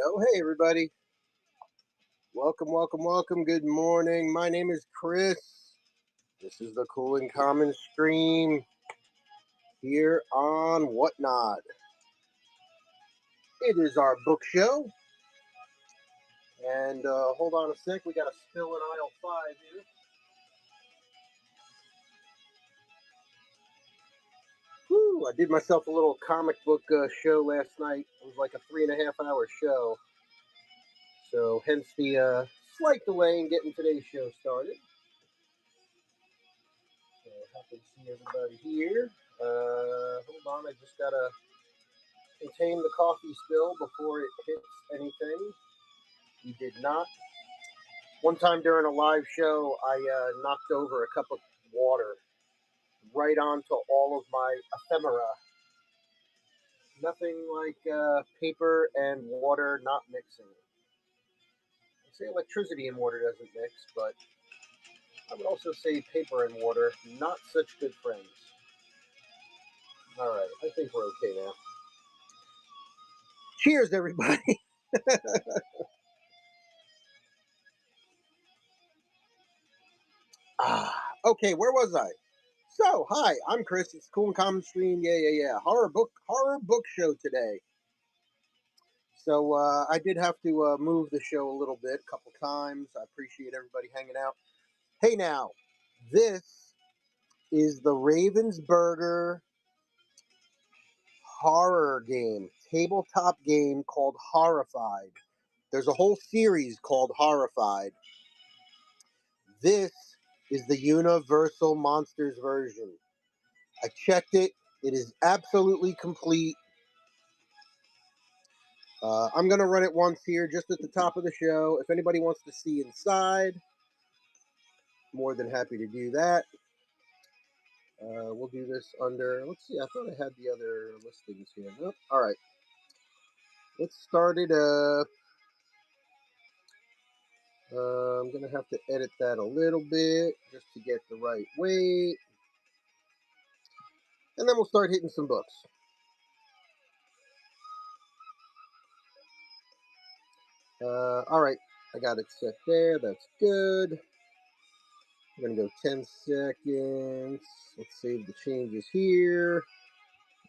go. Hey, everybody. Welcome, welcome, welcome. Good morning. My name is Chris. This is the Cool and Common stream here on Whatnot. It is our book show. And hold on a sec. We got a spill in aisle 5 here. Whew, I did myself a little comic book show last night. It was like a 3.5 hour show. So, hence the slight delay in getting today's show started. So, happy to see everybody here. Hold on, I just gotta contain the coffee spill before it hits anything. We did not. One time during a live show, I knocked over a cup of water right onto all of my ephemera. Nothing like paper and water not mixing. I say electricity and water doesn't mix, but I would also say paper and water, not such good friends. All right, I think we're okay now. Cheers, everybody. Okay, where was I? So, hi, I'm Chris. It's Cool and Common Stream. Yeah. Horror book show today. So I did have to move the show a little bit, a couple times. I appreciate everybody hanging out. Hey, now, this is the Ravensburger horror game, tabletop game called Horrified. There's a whole series called Horrified. This is the Universal Monsters version. I checked it. It is absolutely complete. I'm going to run it once here, just at the top of the show. If anybody wants to see inside, more than happy to do that. We'll do this under, let's see, I thought I had the other listings here. Nope. All right. Let's start it up. I'm going to have to edit that a little bit just to get the right weight. And then we'll start hitting some books. All right. I got it set there. That's good. We're going to go 10 seconds. Let's save the changes here.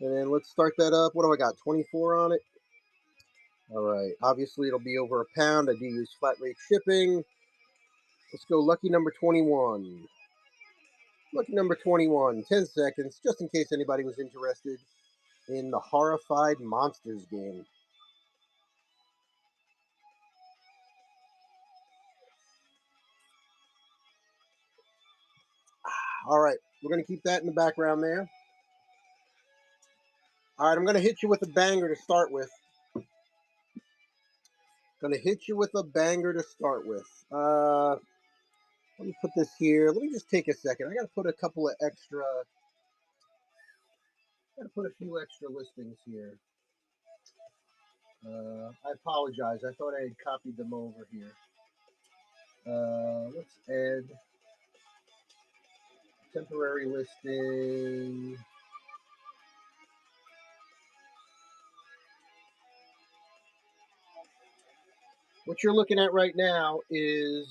And then let's start that up. What do I got? 24 on it? All right. Obviously, it'll be over £1. I do use flat rate shipping. Let's go lucky number 21. Lucky number 21. 10 seconds, just in case anybody was interested in the Horrified Monsters game. All right. We're going to keep that in the background there. All right. I'm going to hit you with a banger to start with. Let me put this here. Let me just take a second. I got to put a few extra listings here. I apologize. I thought I had copied them over here. Let's add temporary listing. What you're looking at right now is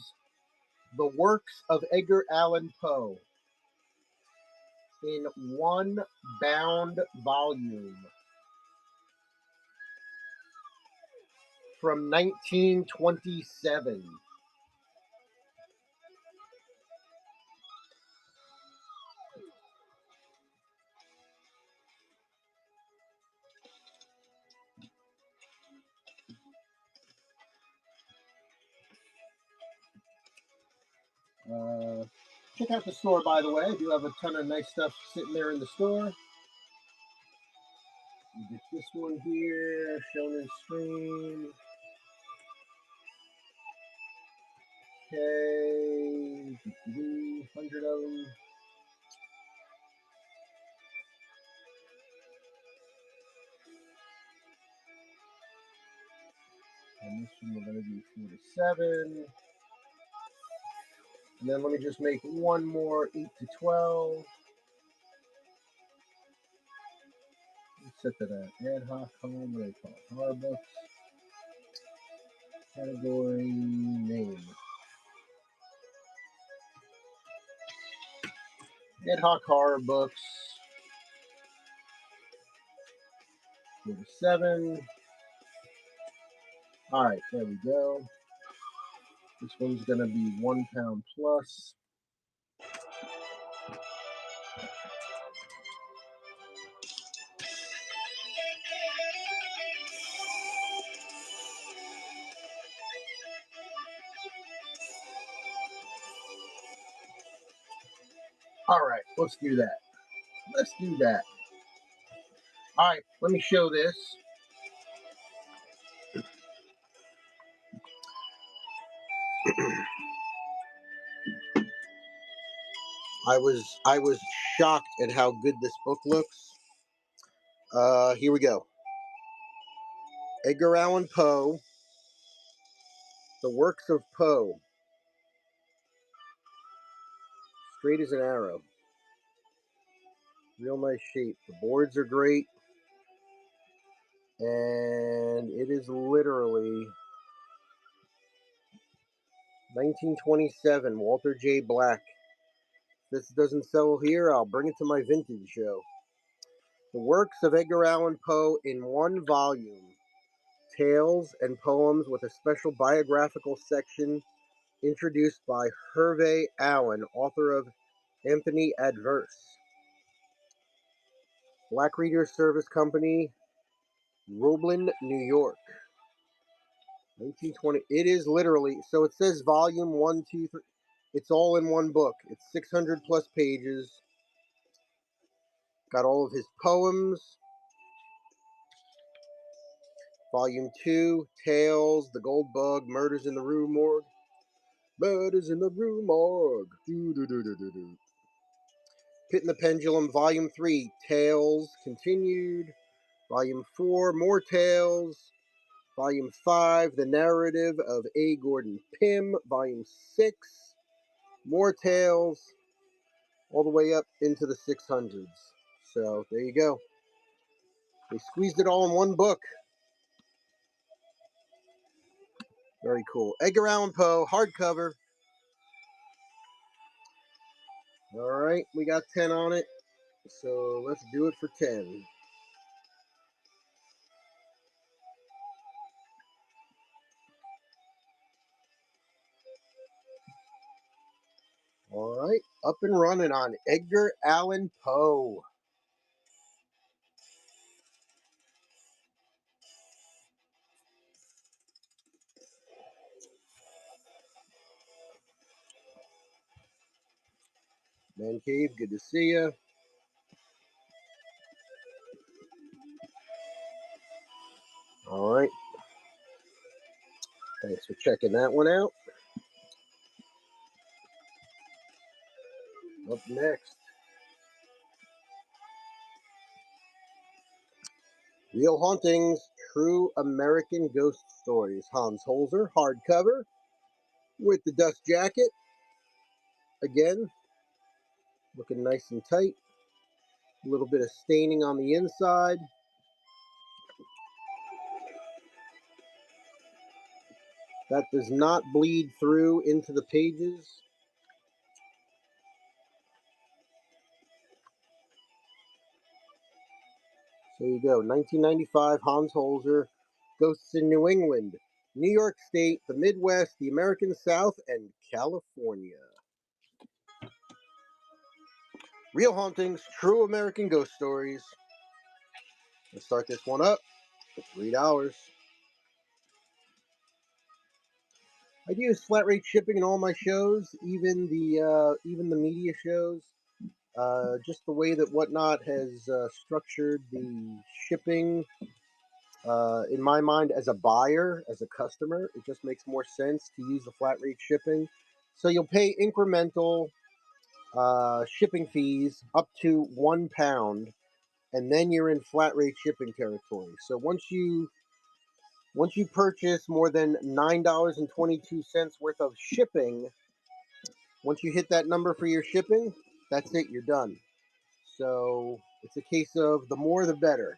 the works of Edgar Allan Poe in one bound volume from 1927. Check out the store, by the way. I do have a ton of nice stuff sitting there in the store. You get this one here, shown in screen. Okay, 100 of them. And this one we're going to do 4 to 7. And then let me just make one more 8 to 12. Let's set that at ad hoc home. What do they call it? Horror books. Category name. Ad hoc horror books. 47. Alright, there we go. This one's going to be £1 plus. Alright, let's do that. Let's do that. Alright, let me show this. I was shocked at how good this book looks. Here we go. Edgar Allan Poe, The Works of Poe. Straight as an arrow. Real nice shape. The boards are great. And it is literally 1927, Walter J. Black. If this doesn't sell here, I'll bring it to my vintage show. The works of Edgar Allan Poe in one volume. Tales and poems with a special biographical section introduced by Hervey Allen, author of Anthony Adverse. Black Readers Service Company, Roebling, New York. 1920. It is literally, so it says volume 1, 2, 3. It's all in one book. It's 600 plus pages. Got all of his poems. Volume 2, Tales, The Gold Bug, Murders in the Rue Morgue. Murders in the Rue Morgue. Pit and the Pendulum, Volume 3, Tales, Continued. Volume 4, More Tales. Volume 5, The Narrative of A. Gordon Pym. Volume 6, More Tales. All the way up into the 600s. So, there you go. They squeezed it all in one book. Very cool. Edgar Allan Poe, hardcover. All right, we got 10 on it. So let's do it for 10. All right, up and running on Edgar Allan Poe. Man Cave, good to see you. All right. Thanks for checking that one out. Up next, Real Hauntings, True American Ghost Stories. Hans Holzer, hardcover with the dust jacket. Again, looking nice and tight. A little bit of staining on the inside. That does not bleed through into the pages. There you go. 1995, Hans Holzer, Ghosts in New England, New York State, the Midwest, the American South, and California. Real Hauntings, True American Ghost Stories. Let's start this one up for $3. I do use flat rate shipping in all my shows, even the media shows. Just the way that Whatnot has structured the shipping, in my mind, as a buyer, as a customer, it just makes more sense to use the flat rate shipping. So you'll pay incremental shipping fees up to £1, and then you're in flat rate shipping territory. So once you purchase more than $9.22 worth of shipping, once you hit that number for your shipping, that's it, you're done. So it's a case of the more the better.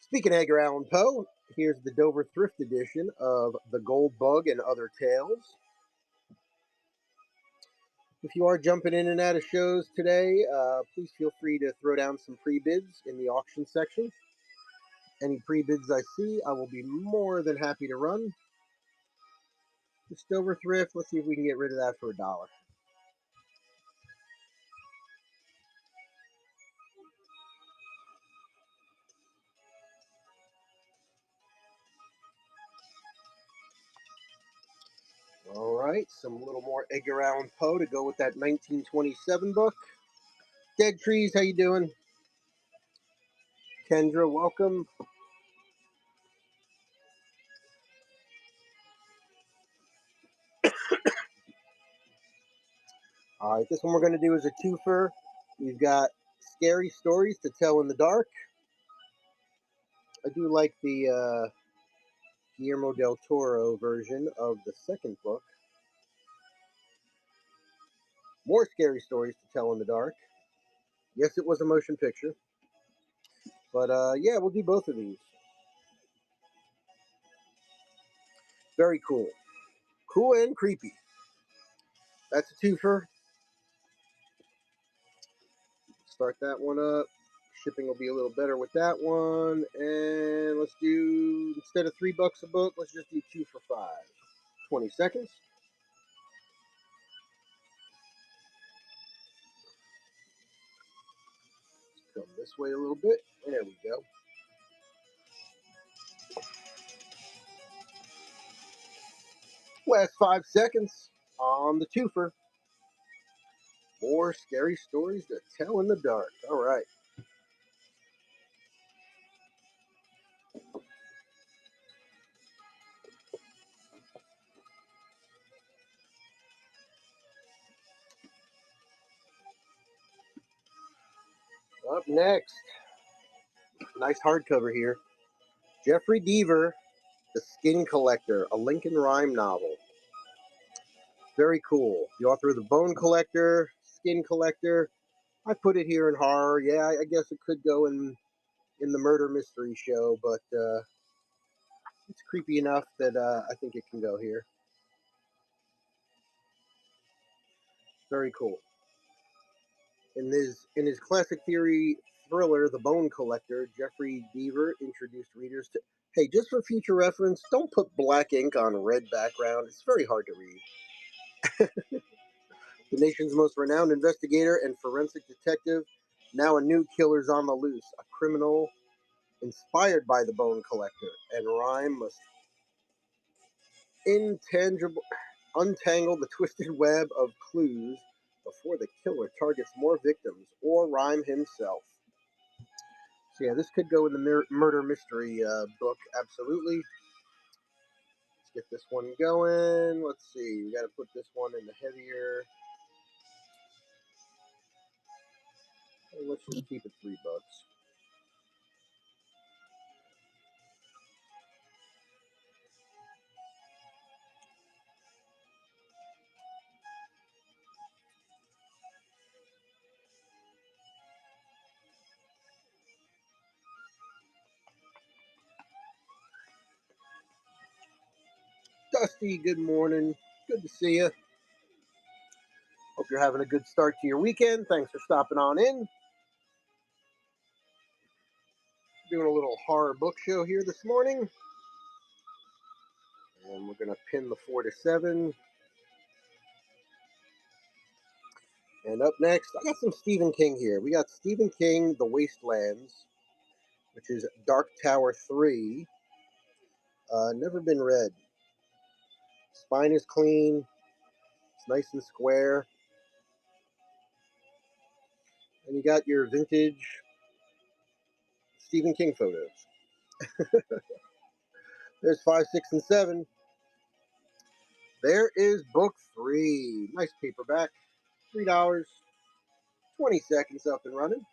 Speaking of Edgar Allan Poe, here's the Dover Thrift Edition of The Gold Bug and Other Tales. If you are jumping in and out of shows today, please feel free to throw down some pre-bids in the auction section. Any pre-bids I see, I will be more than happy to run. The Dover Thrift, let's see if we can get rid of that for $1. All right, some little more Edgar Allan Poe to go with that 1927 book. Dead Trees, how you doing? Kendra, welcome. All right, this one we're going to do is a twofer. We've got Scary Stories to Tell in the Dark. I do like the Guillermo del Toro version of the second book. More Scary Stories to Tell in the Dark. Yes, it was a motion picture. But yeah, we'll do both of these. Very cool. Cool and creepy. That's a twofer. Start that one up. Shipping will be a little better with that one. And let's do, instead of $3 a book, let's just do 2 for $5. 20 seconds. Come this way a little bit. There we go. Last 5 seconds on the twofer. More Scary Stories to Tell in the Dark. All right. Up next, nice hardcover here. Jeffrey Deaver, The Skin Collector, a Lincoln Rhyme novel. Very cool. The author of The Bone Collector, Skin Collector. I put it here in horror. Yeah, I guess it could go in the murder mystery show, but it's creepy enough that I think it can go here. Very cool. In his classic theory thriller, The Bone Collector, Jeffrey Deaver introduced readers to. Hey, just for future reference, don't put black ink on red background. It's very hard to read. The nation's most renowned investigator and forensic detective, now a new killer's on the loose, a criminal inspired by the Bone Collector, and Rhyme must intangible untangle the twisted web of clues before the killer targets more victims or Rhyme himself. So yeah, this could go in the murder mystery book. Absolutely. Let's get this one going. Let's see. We got to put this one in the heavier. Let's just keep it $3. Dusty, good morning. Good to see you. Hope you're having a good start to your weekend. Thanks for stopping on in. Doing a little horror book show here this morning. And we're going to pin the 4 to 7. And up next, I got some Stephen King here. We got Stephen King, The Wastelands, which is Dark Tower 3. Never been read. Spine is clean. It's nice and square. And you got your vintage Stephen King photos. There's 5, 6, and 7. There is book 3. Nice paperback. $3. 20 seconds up and running.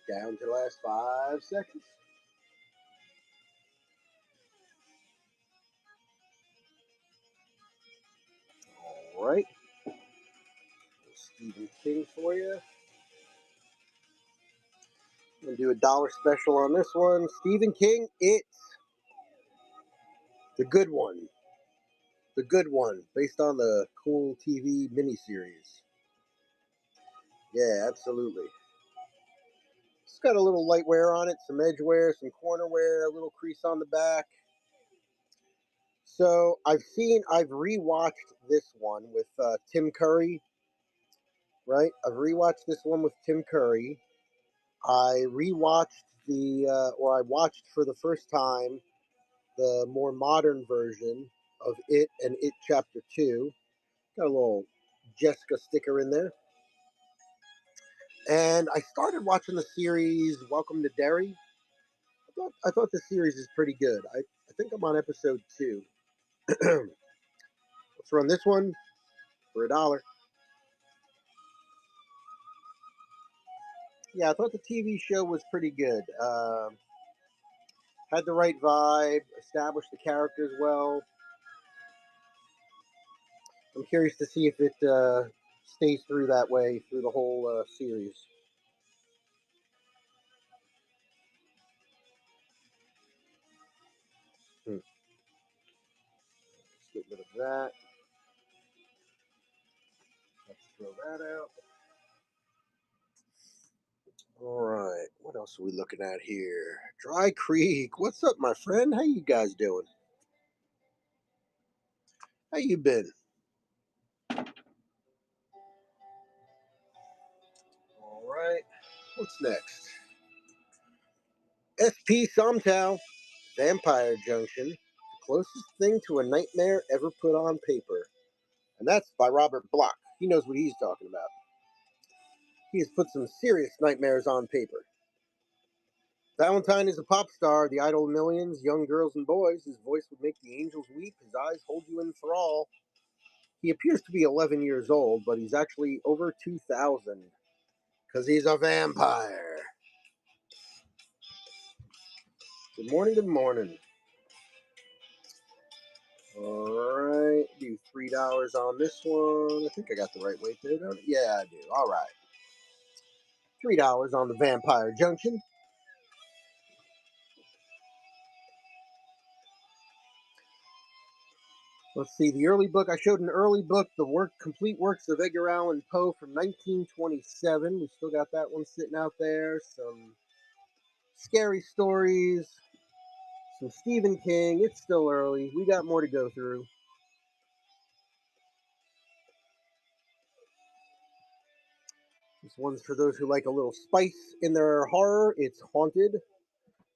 Down to the last 5 seconds. All right. Stephen King for you. I'm going to do a dollar special on this one. Stephen King, It. The good one. The good one. Based on the cool TV miniseries. Yeah, absolutely. It's got a little light wear on it, some edge wear, some corner wear, a little crease on the back. So I've rewatched this one with Tim Curry, right? I've rewatched this one with Tim Curry. I rewatched I watched for the first time the more modern version of It and It Chapter 2. Got a little Jessica sticker in there. And I started watching the series Welcome to Derry. I thought the series is pretty good. I think I'm on episode 2. Let's run this one for $1. Yeah, I thought the TV show was pretty good. Had the right vibe, established the characters well. I'm curious to see if it stays through that way through the whole series. Let's get rid of that. Let's throw that out. All right, what else are we looking at here? Dry Creek. What's up, my friend? How you guys doing? How you been? All right. What's next? SP Somtow, Vampire Junction, the closest thing to a nightmare ever put on paper. And that's by Robert Bloch. He knows what he's talking about. He has put some serious nightmares on paper. Valentine is a pop star, the idol of millions, young girls and boys. His voice would make the angels weep, his eyes hold you in thrall. He appears to be 11 years old, but he's actually over 2,000 because he's a vampire. Good morning, good morning. All right, do $3 on this one. I think I got the right weight there, don't I? Yeah, I do. All right, $3 on the Vampire Junction. Let's see, the early book. I showed an early book, complete works of Edgar Allan Poe from 1927. We still got that one sitting out there. Some scary stories, some Stephen King. It's still early. We got more to go through. This one's for those who like a little spice in their horror. It's Haunted.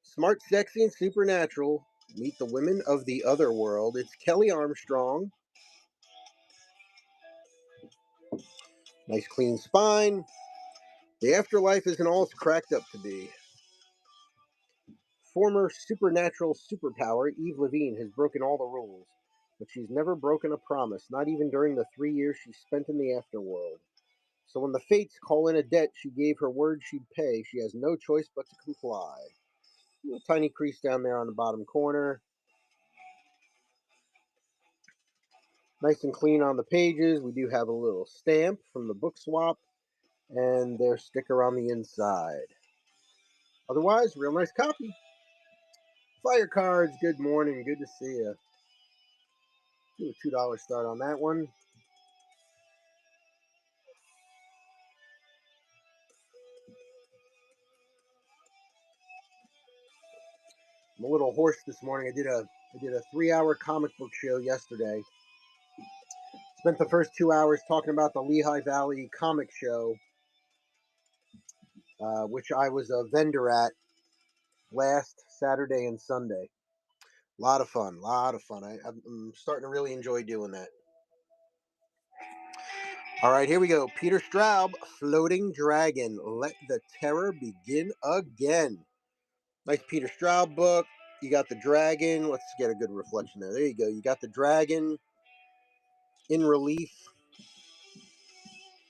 Smart, sexy, and supernatural. Meet the women of the other world. It's Kelly Armstrong. Nice clean spine. The afterlife isn't all it's cracked up to be. Former supernatural superpower Eve Levine has broken all the rules, but she's never broken a promise, not even during the 3 years she spent in the afterworld. So when the fates call in a debt she gave her word she'd pay, she has no choice but to comply. A little tiny crease down there on the bottom corner. Nice and clean on the pages. We do have a little stamp from the book swap and their sticker on the inside. Otherwise, real nice copy. Fire cards, good morning. Good to see you. Do a $2 start on that one. I'm a little hoarse this morning. I did a 3-hour comic book show yesterday. Spent the first 2 hours talking about the Lehigh Valley Comic Show, which I was a vendor at last Saturday and Sunday. A lot of fun, lot of fun. I'm starting to really enjoy doing that. All right, here we go. Peter Straub, Floating Dragon. Let the terror begin again. Nice Peter Straub book. You got the dragon. Let's get a good reflection there. There you go. You got the dragon in relief.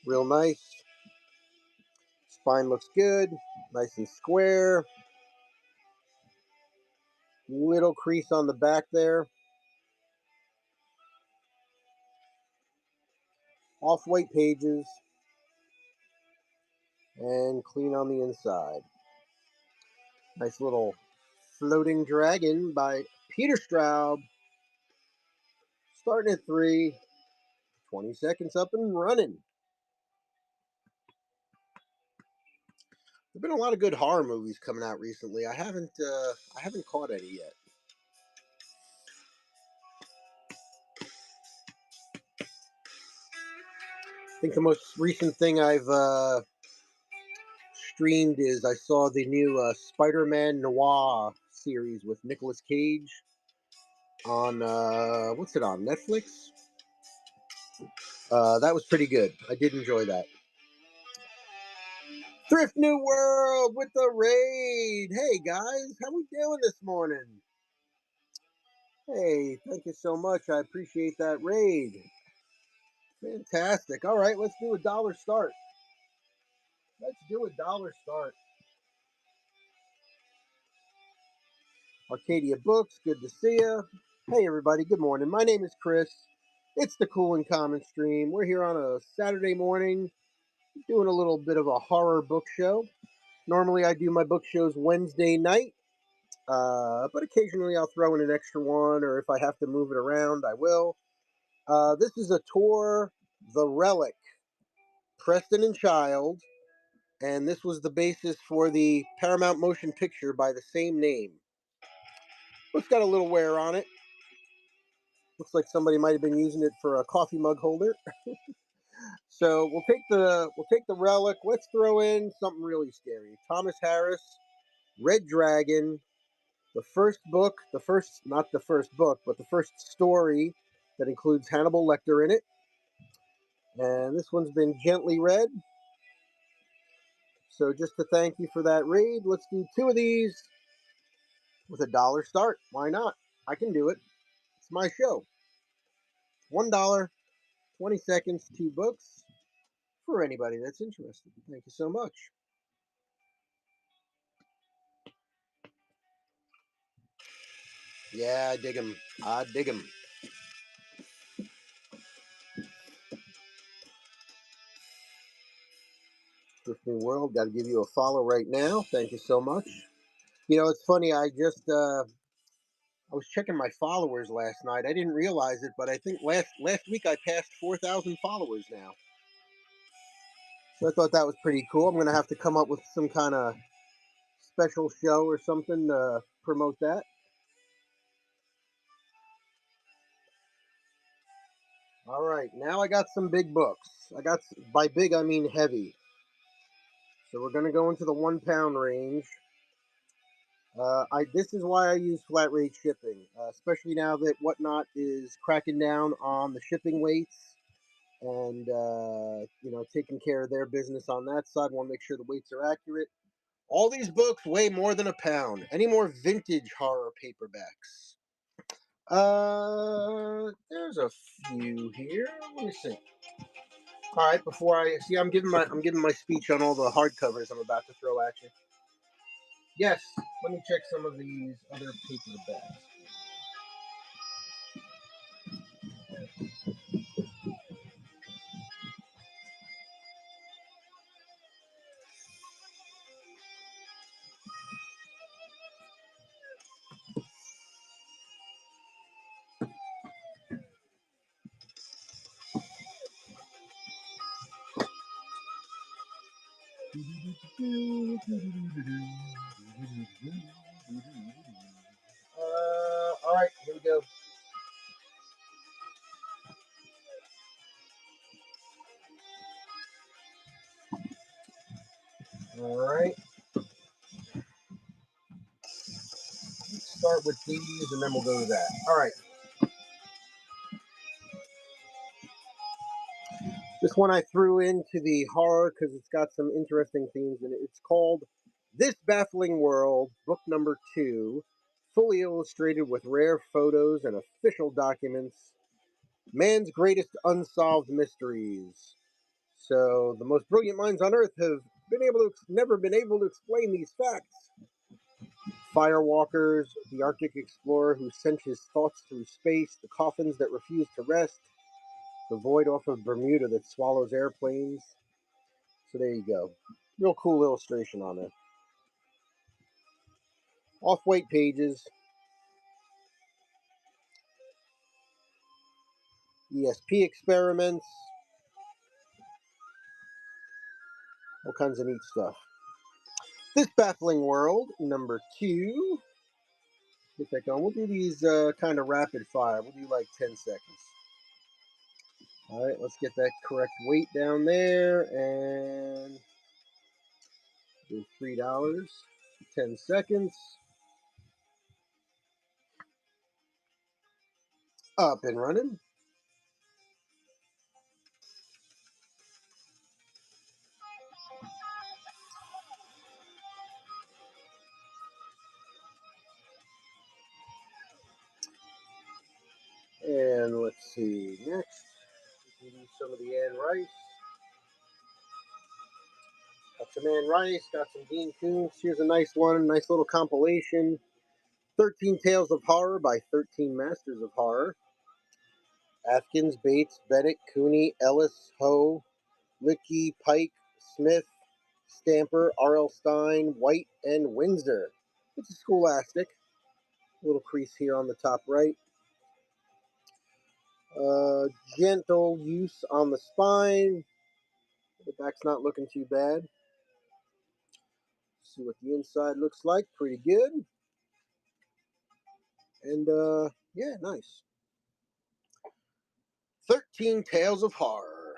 Real nice. Spine looks good. Nice and square. Little crease on the back there. off-white pages, and clean on the inside. Nice little Floating Dragon by Peter Straub. Starting at 3, 20 seconds up and running. There've been a lot of good horror movies coming out recently. I haven't caught any yet. I think the most recent thing I've streamed is I saw the new Spider-Man Noir series with Nicolas Cage on what's it on, Netflix? That was pretty good. I did enjoy that. Thrift New World with the raid. Hey guys, how we doing this morning? Hey, thank you so much. I appreciate that raid. Fantastic. All right, let's do a dollar start. Let's do a dollar start. Arcadia Books, good to see you. Hey everybody, good morning. My name is Chris. It's the Cool and Common stream. We're here on a Saturday morning doing a little bit of a horror book show. Normally I do my book shows Wednesday night, but occasionally I'll throw in an extra one, or if I have to move it around, I will. This is a tour, The Relic, Preston and Child, and this was the basis for the Paramount motion picture by the same name. Book's got a little wear on it. Looks like somebody might have been using it for a coffee mug holder. So we'll take the Relic. Let's throw in something really scary. Thomas Harris, Red Dragon, the first book, not the first book, but the first story that includes Hannibal Lecter in it. And this one's been gently read. So just to thank you for that raid, let's do 2 of these with a dollar start. Why not? I can do it. It's my show. $1, 20 seconds, 2 books for anybody that's interested. Thank you so much. Yeah, I dig 'em. I dig 'em. New World, got to give you a follow right now. Thank you so much. You know, it's funny. I was checking my followers last night. I didn't realize it, but I think last week I passed 4,000 followers now. So I thought that was pretty cool. I'm gonna have to come up with some kind of special show or something to promote that. All right, now I got some big books. By big I mean heavy. So we're gonna go into the 1 pound range. This is why I use flat rate shipping, especially now that Whatnot is cracking down on the shipping weights and taking care of their business on that side. Want to make sure the weights are accurate. All these books weigh more than a pound. Any more vintage horror paperbacks? There's a few here. Let me see. All right, before I see, I'm giving my speech on all the hardcovers I'm about to throw at you. Yes, let me check some of these other paperbacks. All right, here we go. All right. Let's start with these, and then we'll go to that. All right. This one I threw into the horror because it's got some interesting themes in it. It's called This Baffling World, book number 2, fully illustrated with rare photos and official documents. Man's greatest unsolved mysteries. So the most brilliant minds on Earth have never been able to explain these facts. Firewalkers, the Arctic explorer who sent his thoughts through space, the coffins that refused to rest, The void off of Bermuda that swallows airplanes. So there you go. Real cool illustration on it. Off-white pages. ESP experiments. All kinds of neat stuff. This Baffling World, number 2. Get that going. We'll do these kind of rapid fire. We'll do like 10 seconds. All right, let's get that correct weight down there and do $3. 10 seconds. Up and running. And let's see, next, we can do some of the Anne Rice. Got some Anne Rice, got some Dean Koontz. Here's a nice one, nice little compilation. 13 Tales of Horror by 13 Masters of Horror. Atkins, Bates, Bennett, Cooney, Ellis, Ho, Lickey, Pike, Smith, Stamper, R.L. Stein, White, and Windsor. It's a scholastic. A little crease here on the top right. Gentle use on the spine. The back's not looking too bad. See what the inside looks like. Pretty good. And yeah, nice. 13 Tales of Horror.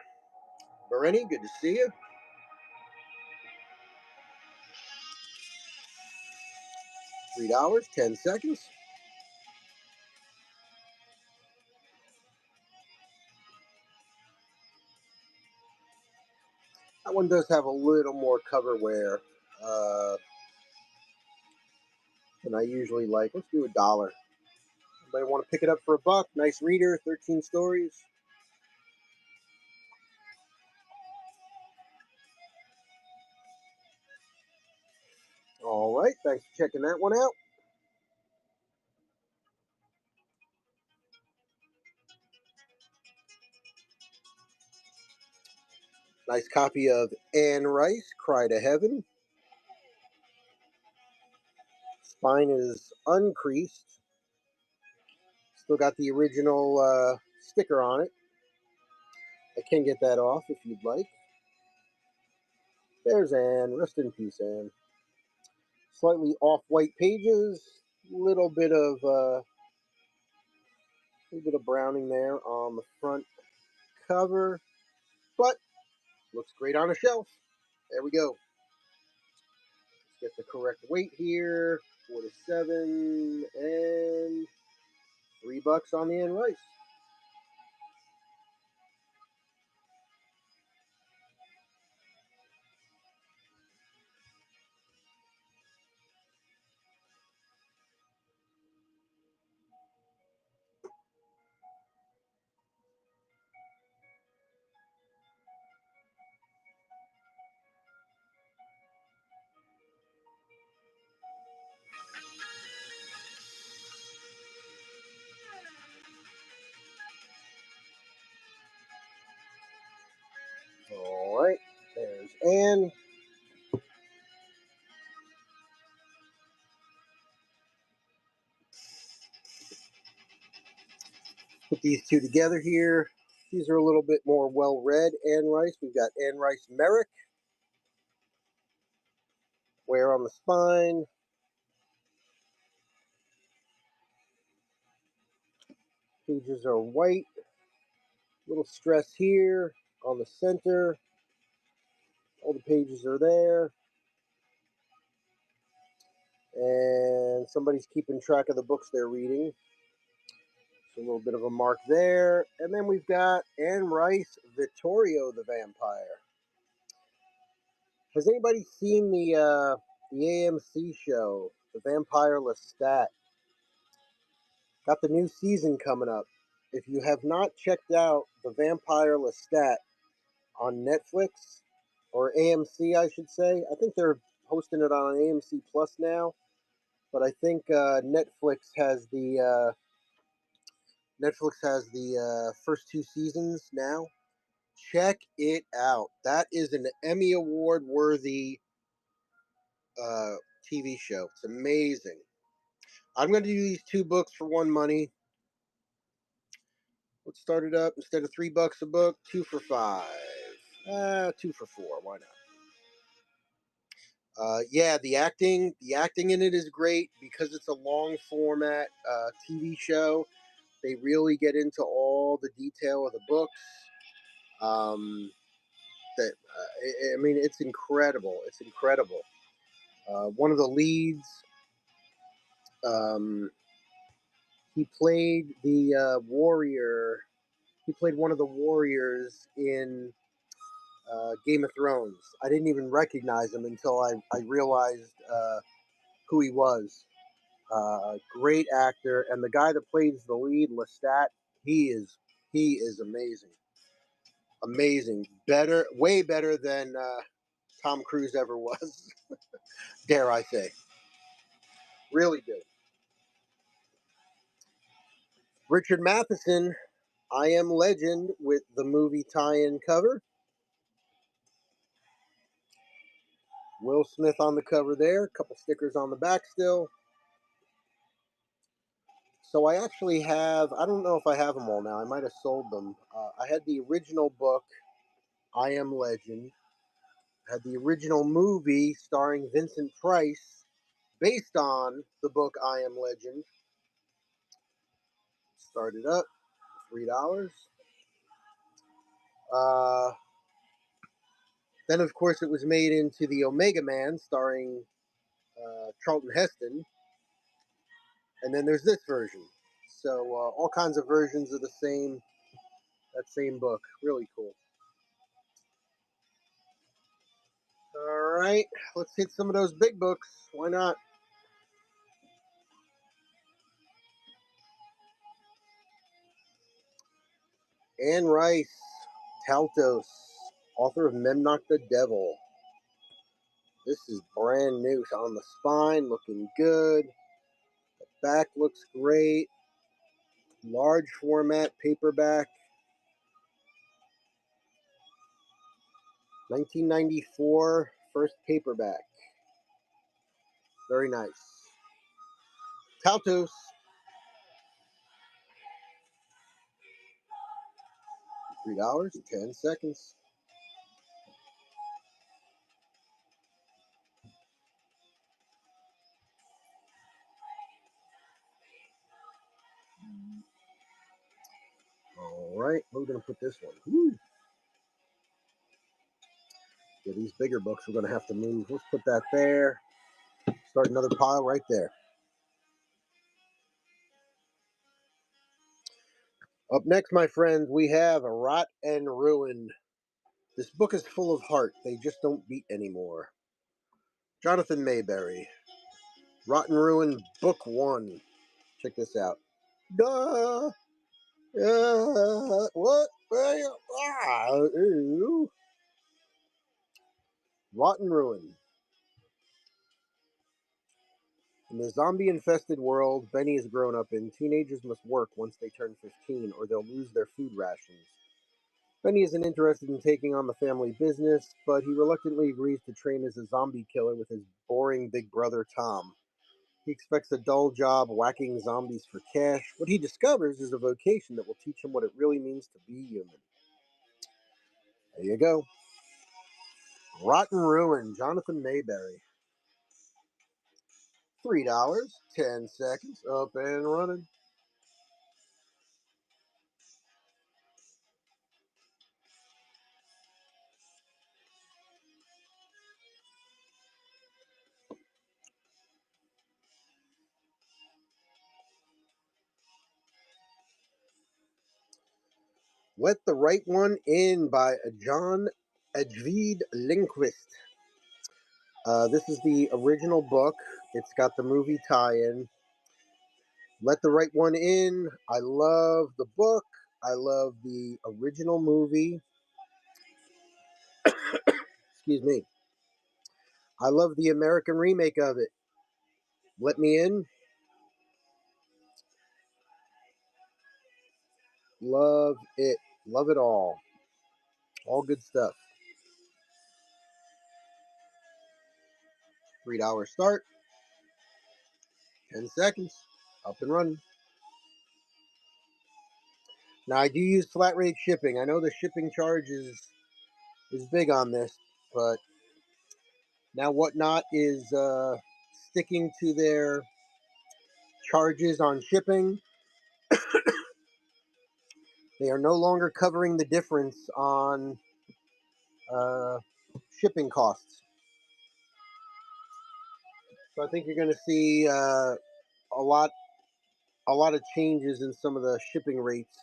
Bereni, good to see you. $3, 10 seconds. That one does have a little more cover wear than I usually like. Let's do $1. Anybody want to pick it up for $1? Nice reader, 13 stories. All right, thanks for checking that one out. Nice copy of Anne Rice, Cry to Heaven. Spine is uncreased. Still got the original sticker on it. I can get that off if you'd like. There's Anne. Rest in peace, Anne. Slightly off-white pages. Little bit of browning there on the front cover, but looks great on a shelf. There we go. Let's get the correct weight here. 4 to 7 and $3 on the Anne Rice. All right, there's Anne. Put these two together here. These are a little bit more well-read Anne Rice. We've got Anne Rice Merrick. Wear on the spine. Pages are white. Little stress here on the center. All the pages are there. And somebody's keeping track of the books they're reading. So a little bit of a mark there. And then we've got Anne Rice, Vittorio the Vampire. Has anybody seen the AMC show, The Vampire Lestat? Got the new season coming up. If you have not checked out The Vampire Lestat on Netflix, or AMC, I should say. I think they're hosting it on AMC Plus now, but I think Netflix has Netflix has the first two seasons now. Check it out. That is an Emmy Award worthy uh, TV show. It's amazing. I'm going to do these two books for one money. Let's start it up. Instead of $3 a book, two for five. Two for four. Why not? Yeah, the acting in it is great because it's a long format TV show. They really get into all the detail of the books. Um, I mean, it's incredible. It's incredible. One of the leads, um, he played the warrior. He played one of the warriors in Game of Thrones. I didn't even recognize him until I realized who he was. Great actor, and the guy that plays the lead, Lestat, he is amazing, amazing, better, way better than Tom Cruise ever was. Dare I say, really good. Richard Matheson, I Am Legend with the movie tie-in cover. Will Smith on the cover there. A couple stickers on the back still. So I actually have. I don't know if I have them all now. I might have sold them. I had the original book, I Am Legend. Had the original movie starring Vincent Price, based on the book I Am Legend. Started up, $3. Uh, then, of course, it was made into the Omega Man, starring Charlton Heston. And then there's this version. So all kinds of versions of that same book. Really cool. All right, let's hit some of those big books. Why not? Anne Rice, Taltos, author of Memnoch the Devil. This is brand new on the spine, looking good. The back looks great. Large format paperback. 1994, first paperback. Very nice. Taltos, $3, 10 seconds. All right, we're going to put this one. Woo. Yeah, these bigger books we're going to have to move. Let's put that there. Start another pile right there. Up next, my friends, we have Rot and Ruin. This book is full of heart. They just don't beat anymore. Jonathan Mayberry. Rot and Ruin, Book 1. Check this out. Duh! What? Ew. Rot and Ruin. In the zombie infested world Benny has grown up in, teenagers must work once they turn 15 or they'll lose their food rations. Benny isn't interested in taking on the family business, but he reluctantly agrees to train as a zombie killer with his boring big brother Tom. He expects a dull job whacking zombies for cash. What he discovers is a vocation that will teach him what it really means to be human. There you go. Rotten Ruin, Jonathan Mayberry. $3, 10 seconds, up and running. Let the Right One In by John Ajvide Lindqvist. This is the original book. It's got the movie tie-in. Let the Right One In. I love the book. I love the original movie. Excuse me. I love the American remake of it. Let Me In. Love it. Love it all. All good stuff. $3 start. 10 seconds. Up and running. Now I do use flat rate shipping. I know the shipping charge is big on this, but now Whatnot is sticking to their charges on shipping. They are no longer covering the difference on uh, shipping costs. So I think you're going to see a lot a lot of changes in some of the shipping rates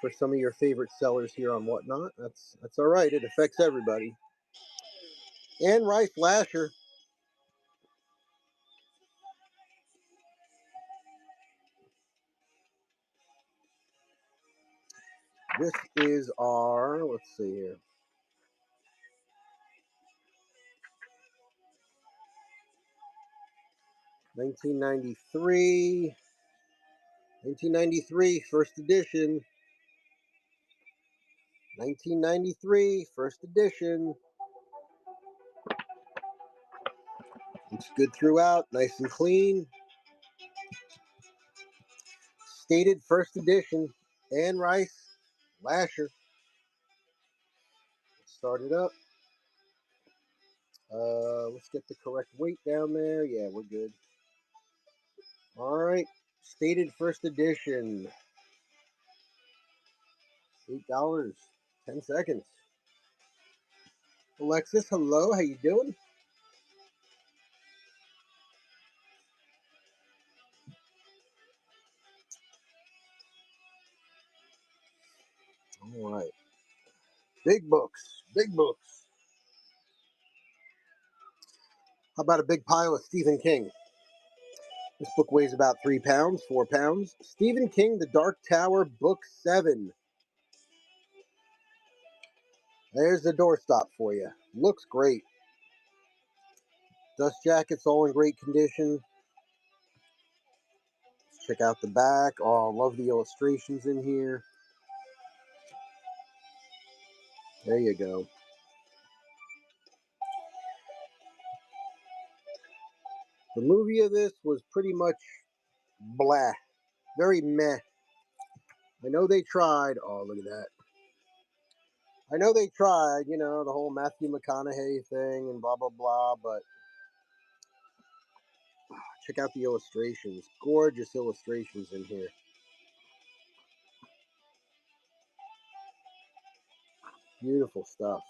for some of your favorite sellers here on Whatnot. That's all right. It affects everybody. And Rice Lasher. This is our, let's see here, 1993, 1993 first edition, 1993 first edition. Looks good throughout, nice and clean. Stated first edition, and Rice Lasher. Start it up. Let's get the correct weight down there. Yeah, we're good. All right. Stated first edition. $8. 10 seconds. Alexis, hello. How you doing? All right. Big books. Big books. How about a big pile of Stephen King? This book weighs about 3 pounds, 4 pounds. Stephen King, The Dark Tower, Book 7. There's the doorstop for you. Looks great. Dust jacket's all in great condition. Let's check out the back. Oh, I love the illustrations in here. There you go. The movie of this was pretty much blah. Very meh. I know they tried. Oh, look at that. I know they tried, the whole Matthew McConaughey thing and blah, blah, blah, but check out the illustrations. Gorgeous illustrations in here. Beautiful stuff.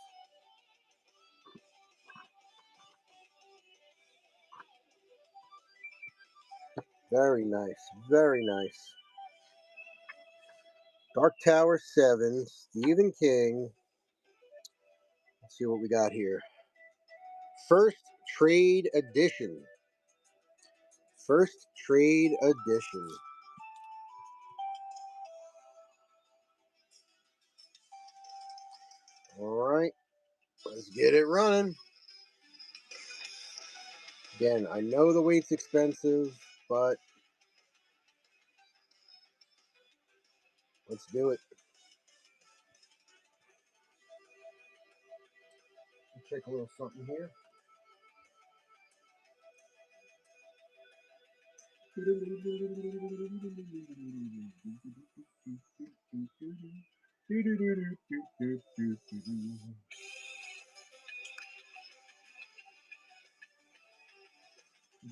Very nice. Very nice. Dark Tower 7, Stephen King. Let's see what we got here. First Trade Edition. First Trade Edition. All right. Let's get it running. Again, I know the weight's expensive, but let's do it. Check a little something here.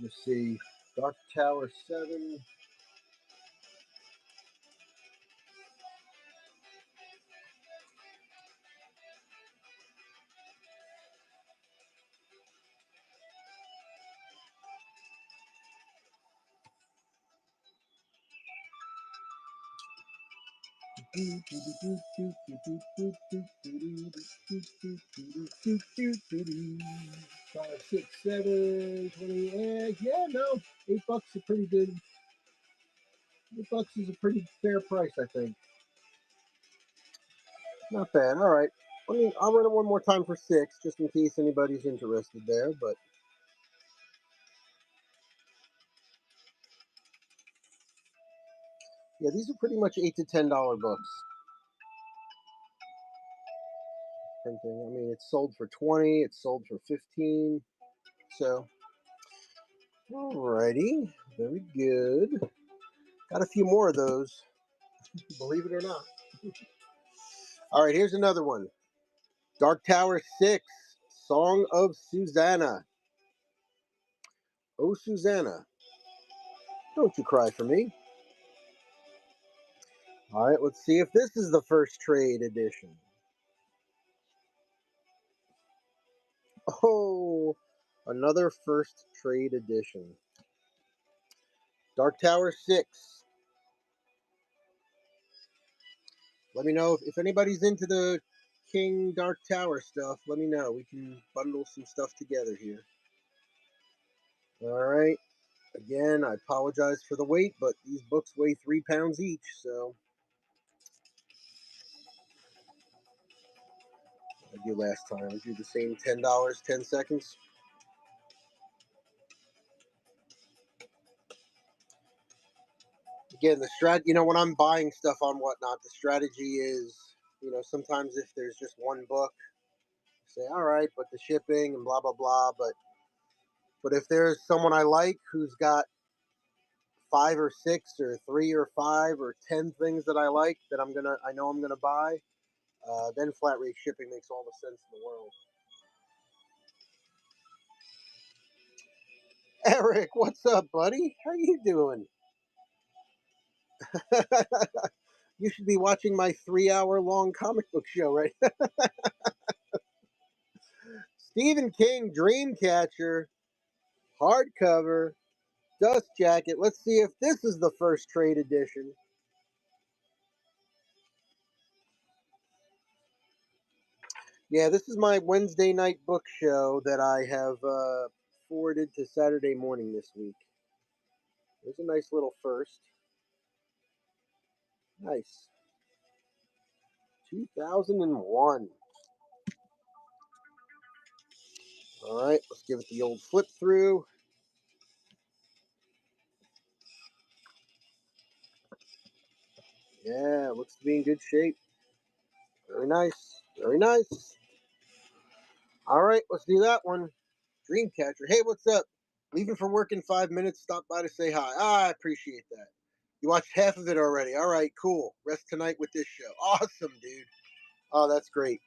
Just see Dark Tower 7. Five, 6, 7, 20. Yeah, no, $8 is pretty good. $8 is a pretty fair price, I think. Not bad. All right. I'll run it one more time for 6, just in case anybody's interested there. But Yeah, these are pretty much $8 to $10 books. Printing. I mean, it's sold for 20. It's sold for 15. So, alrighty, very good. Got a few more of those, believe it or not. All right, here's another one. Dark Tower 6, Song of Susanna. Oh, Susanna, don't you cry for me. All right, let's see if this is the first trade edition. Oh, another first trade edition. Dark Tower 6. Let me know if anybody's into the King Dark Tower stuff. Let me know. We can bundle some stuff together here. All right. Again, I apologize for the weight, but these books weigh 3 pounds each, so I do last time. I do the same $10, 10 seconds. Again, the when I'm buying stuff on Whatnot, the strategy is, sometimes if there's just one book, say, all right, but the shipping and blah, blah, blah. But if there's someone I like who's got 5 or 6 or 3 or 5 or 10 things that I like that I know I'm gonna buy, then flat rate shipping makes all the sense in the world. Eric, what's up, buddy? How you doing? You should be watching my 3-hour long comic book show, right? Stephen King Dreamcatcher, hardcover, dust jacket. Let's see if this is the first trade edition. Yeah, this is my Wednesday night book show that I have forwarded to Saturday morning this week. There's a nice little first. Nice. 2001. All right, let's give it the old flip through. Yeah, looks to be in good shape. Very nice. Very nice. All right, let's do that one. Dreamcatcher. Hey, what's up? Leaving for work in 5 minutes. Stop by to say hi. I appreciate that. You watched half of it already. All right, cool. Rest tonight with this show. Awesome, dude. Oh, that's great.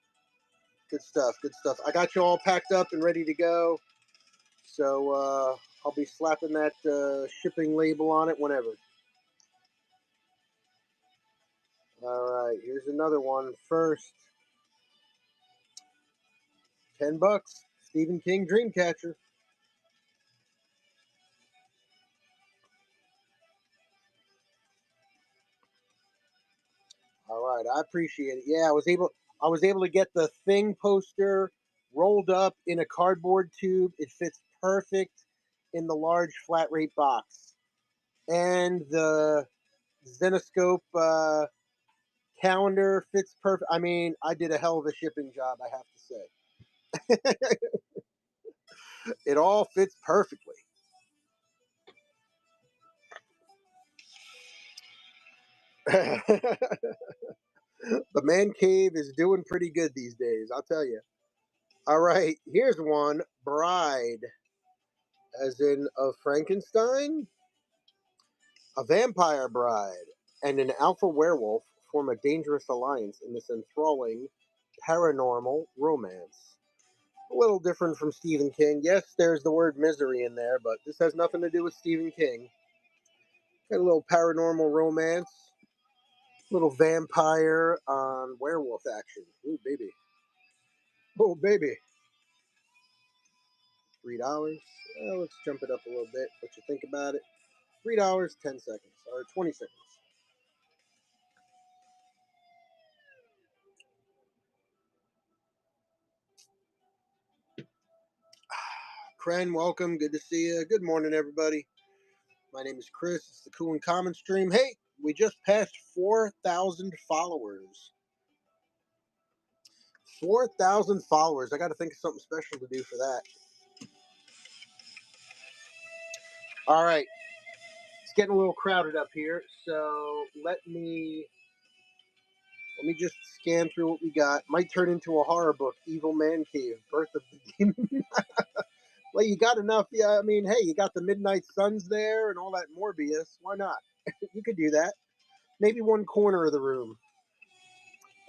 Good stuff. Good stuff. I got you all packed up and ready to go. So I'll be slapping that shipping label on it whenever. All right, here's another one. First, $10. Stephen King Dreamcatcher. All right, I appreciate it. Yeah, I was able to get the Thing poster rolled up in a cardboard tube. It fits perfect in the large flat rate box. And the Zenoscope calendar fits perfect. I mean, I did a hell of a shipping job, I have to say. It all fits perfectly. The man cave is doing pretty good these days, I'll tell you. All right, here's one. Bride, as in of Frankenstein. A vampire bride and an alpha werewolf form a dangerous alliance in this enthralling paranormal romance. A little different from Stephen King. Yes, there's the word misery in there, but this has nothing to do with Stephen King. Got a little paranormal romance, little vampire werewolf action. Ooh, baby. Oh, baby. $3. Let's jump it up a little bit. What you think about it? $3, 10 seconds, or 20 seconds. Kren, welcome. Good to see you. Good morning, everybody. My name is Chris. It's the Cool and Common Stream. Hey, we just passed 4,000 followers. 4,000 followers. I got to think of something special to do for that. All right. getting a little crowded up here, so let me just scan through what we got. Might turn into a horror book, Evil Man Cave, Birth of the Demon. Well, you got enough. Yeah, I mean, hey, you got the Midnight Suns there and all that Morbius. Why not? You could do that. Maybe one corner of the room.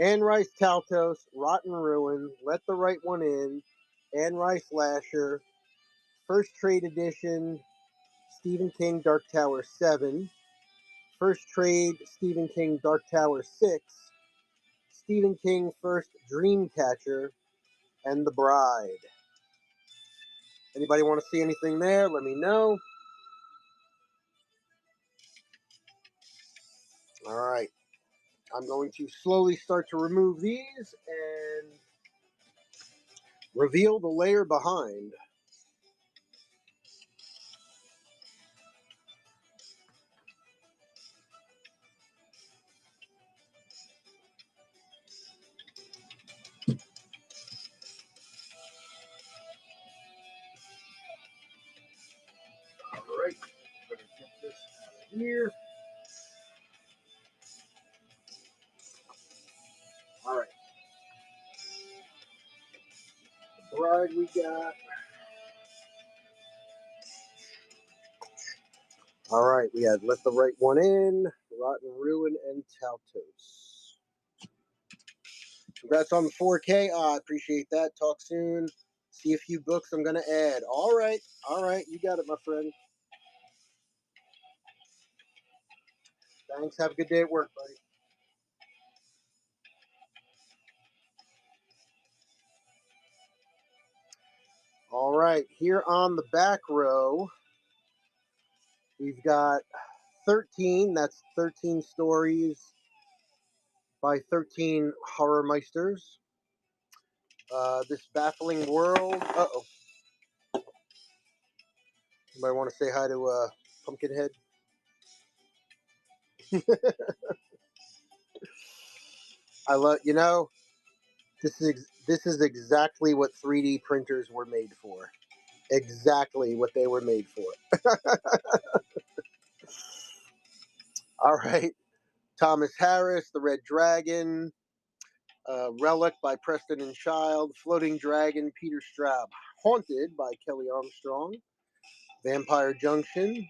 Anne Rice Taltos, Rotten Ruin, Let the Right One In, Anne Rice Lasher, First Trade Edition, Stephen King Dark Tower 7, First Trade Stephen King Dark Tower 6, Stephen King First Dreamcatcher, and The Bride. Anybody want to see anything there? Let me know. All right. I'm going to slowly start to remove these and reveal the layer behind. All right. I'm going to get this out of here. All right. The Bride we got. All right, we had Let the Right One In, Rotten Ruin, and Taltos. Congrats on the 4K. I appreciate that. Talk soon. See a few books I'm going to add. All right, you got it, my friend. Thanks. Have a good day at work, buddy. All right, here on the back row, we've got 13. That's 13 stories by 13 horror meisters. This Baffling World. Uh-oh. Anybody want to say hi to Pumpkinhead? I love, this is exactly what 3D printers were made for. Exactly what they were made for. All right. Thomas Harris, The Red Dragon, Relic by Preston and Child, Floating Dragon, Peter Straub, Haunted by Kelly Armstrong, Vampire Junction,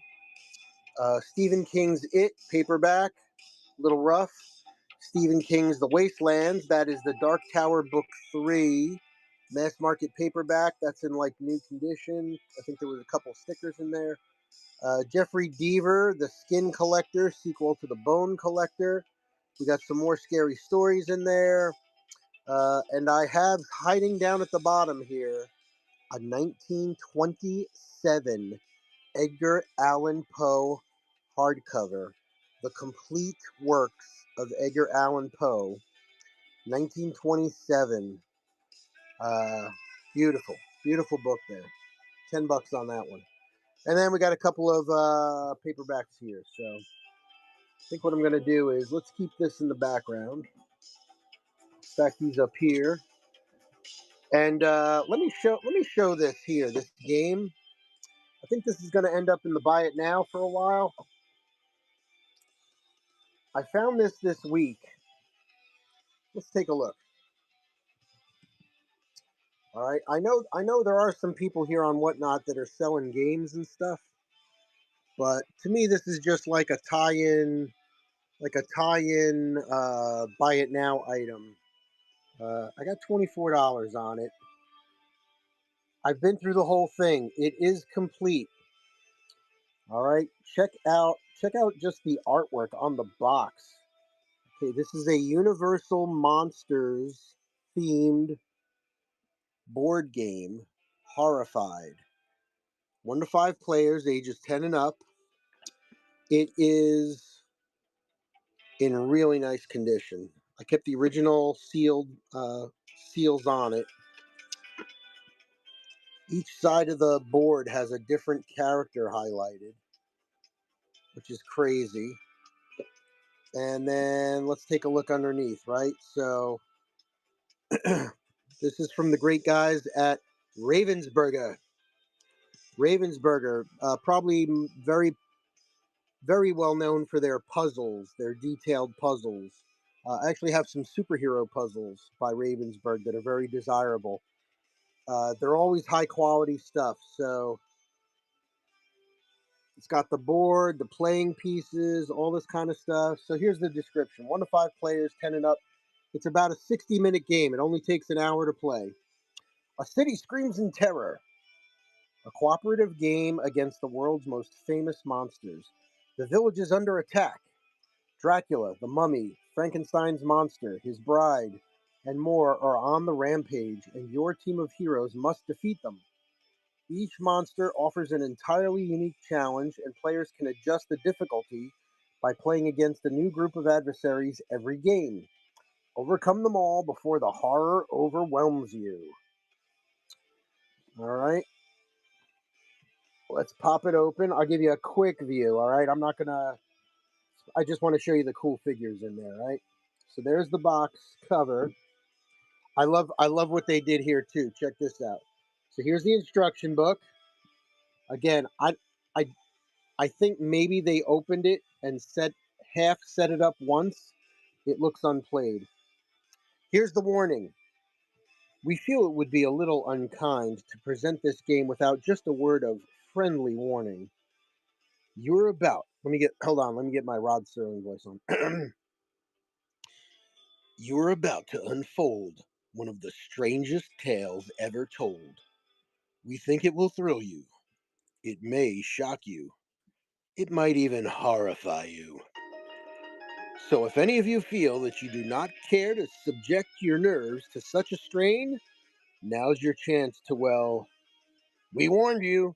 Stephen King's It, paperback, little rough. Stephen King's The Wastelands, that is the Dark Tower Book 3, mass market paperback. That's in like new condition. I think there was a couple stickers in there. Jeffrey Deaver, The Skin Collector, sequel to The Bone Collector. We got some more scary stories in there. And I have hiding down at the bottom here a 1927 Edgar Allan Poe hardcover. The complete works of Edgar Allan Poe, 1927. Beautiful, beautiful book there. $10 on that one. And then we got a couple of paperbacks here. So I think what I'm going to do is let's keep this in the background. Stack these up here. And let me show this here. This game. I think this is going to end up in the buy it now for a while. I found this week. Let's take a look. All right. I know there are some people here on Whatnot that are selling games and stuff. But to me, this is just like a tie-in, buy it now item. I got $24 on it. I've been through the whole thing. It is complete. All right, check out just the artwork on the box. Okay, this is a Universal Monsters themed board game, Horrified. 1 to 5 players, ages 10 and up. It is in really nice condition. I kept the original sealed seals on it. Each side of the board has a different character highlighted, which is crazy. And then let's take a look underneath, right? So this is from the great guys at Ravensburger. Ravensburger, probably very Very well known for their puzzles, their detailed puzzles. I actually have some superhero puzzles by Ravensburg that are very desirable. They're always high quality stuff. So it's got the board, the playing pieces, all this kind of stuff. So here's the description: 1 to 5 players, 10 and up. It's about a 60-minute game. It only takes an hour to play. A city screams in terror. A cooperative game against the world's most famous monsters. The village is under attack. Dracula, the mummy, Frankenstein's monster, his bride, and more are on the rampage, and your team of heroes must defeat them. Each monster offers an entirely unique challenge, and players can adjust the difficulty by playing against a new group of adversaries every game. Overcome them all before the horror overwhelms you. All right, let's pop it open. I'll give you a quick view. All right, I'm not gonna. I just want to show you the cool figures in there. Right. So there's the box cover. I love what they did here too. Check this out. So here's the instruction book. Again, I I think maybe they opened it and set it up once. It looks unplayed. Here's the warning. We feel it would be a little unkind to present this game without just a word of friendly warning. You're about. Let me get. Hold on. Let me get my Rod Serling voice on. You're about to unfold one of the strangest tales ever told. We think it will thrill you. It may shock you. It might even horrify you. So if any of you feel that you do not care to subject your nerves to such a strain, now's your chance to, well, we warned you.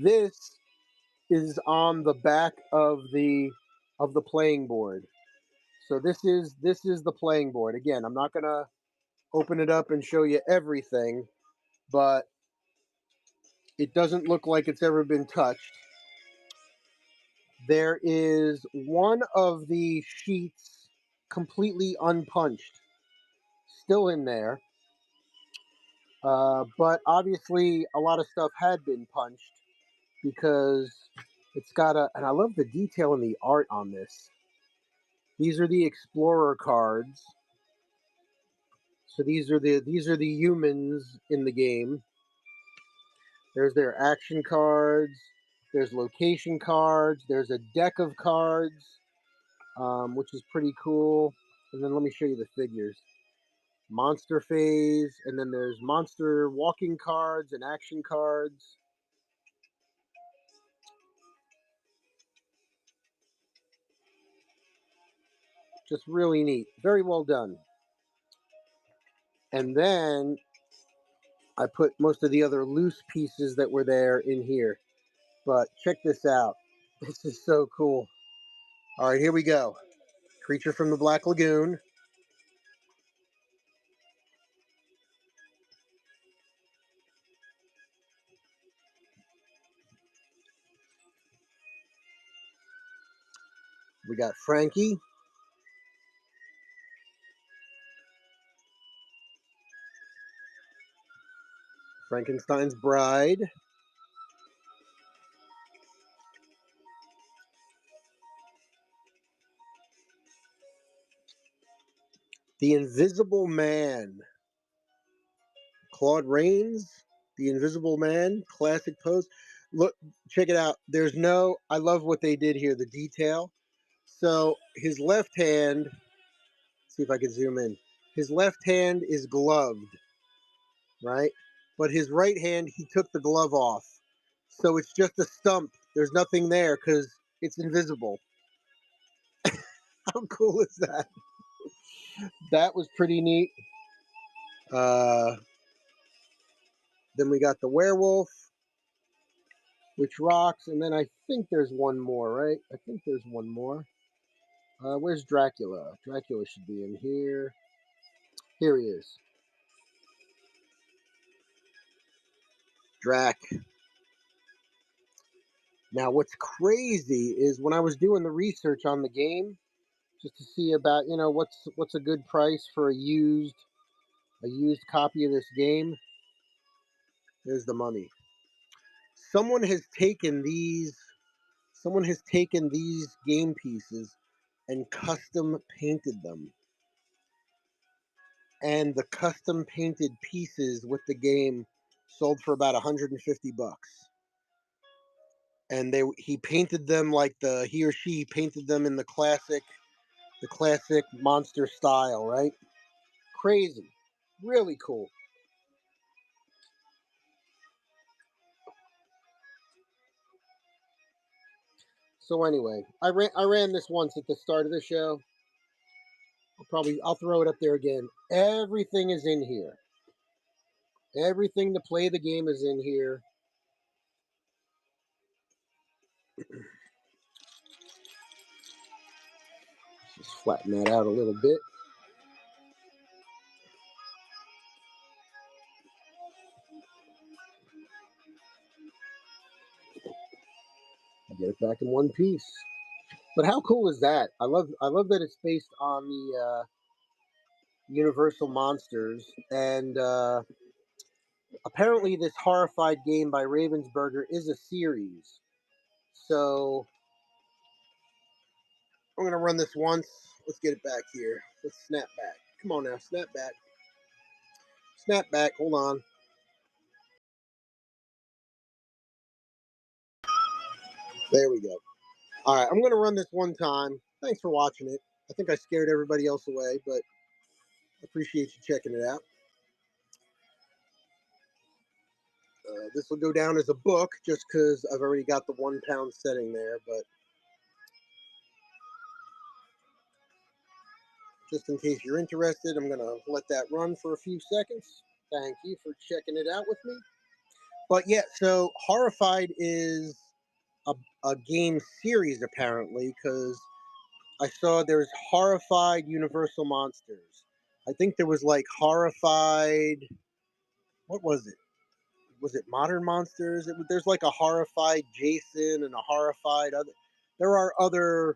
This is on the back of the playing board. So this is the playing board. Again, I'm not going to open it up and show you everything, but it doesn't look like it's ever been touched. There is one of the sheets completely unpunched, still in there. But obviously, a lot of stuff had been punched because it's got a. And I love the detail in the art on this. These are the explorer cards. So these are the humans in the game. There's their action cards. There's location cards. There's a deck of cards, which is pretty cool. And then let me show you the figures. Monster phase, and then there's monster walking cards and action cards. Just really neat. Very well done. And then I put most of the other loose pieces that were there in here. But check this out. This is so cool. All right, here we go. Creature from the Black Lagoon. We got Frankie, Frankenstein's bride, the Invisible Man, Claude Rains, the Invisible Man, classic pose. Look, check it out. There's no. I love what they did here. The detail. So his left hand. See if I can zoom in. His left hand is gloved, right? But his right hand, he took the glove off. So it's just a stump. There's nothing there because it's invisible. How cool is that? That was pretty neat. Uh, then we got the werewolf, which rocks. And then I think there's one more, right? I think there's one more. Where's Dracula? Dracula should be in here. Here he is. Drac. Now, what's crazy is when I was doing the research on the game, just to see about what's a good price for a used copy of this game. There's the mummy. someone has taken these someone has taken these game pieces and custom painted them. And the custom painted pieces with the game sold for about 150 bucks. And he painted them like he or she painted them in the classic monster style, right? Crazy. Really cool. So anyway, I ran this once at the start of the show. I'll throw it up there again. Everything is in here. Everything to play the game is in here. Just flatten that out a little bit. Get it back in one piece. But how cool is that? I love that it's based on the Universal monsters, and apparently this Horrified game by Ravensburger is a series. So I'm gonna run this once. Let's get it back here. Let's snap back. Come on now, snap back. Snap back. Hold on. There we go. All right, I'm gonna run this one time. Thanks for watching it. I think I scared everybody else away, but I appreciate you checking it out. This will go down as a book just because I've already got the £1 setting there, but just in case you're interested, I'm going to let that run for a few seconds. Thank you for checking it out with me. But yeah, so Horrified is a, a game series apparently, because I saw there's Horrified Universal Monsters. I think there was like Horrified. What was it? Was it Modern Monsters? There's like a Horrified Jason and a Horrified other. There are other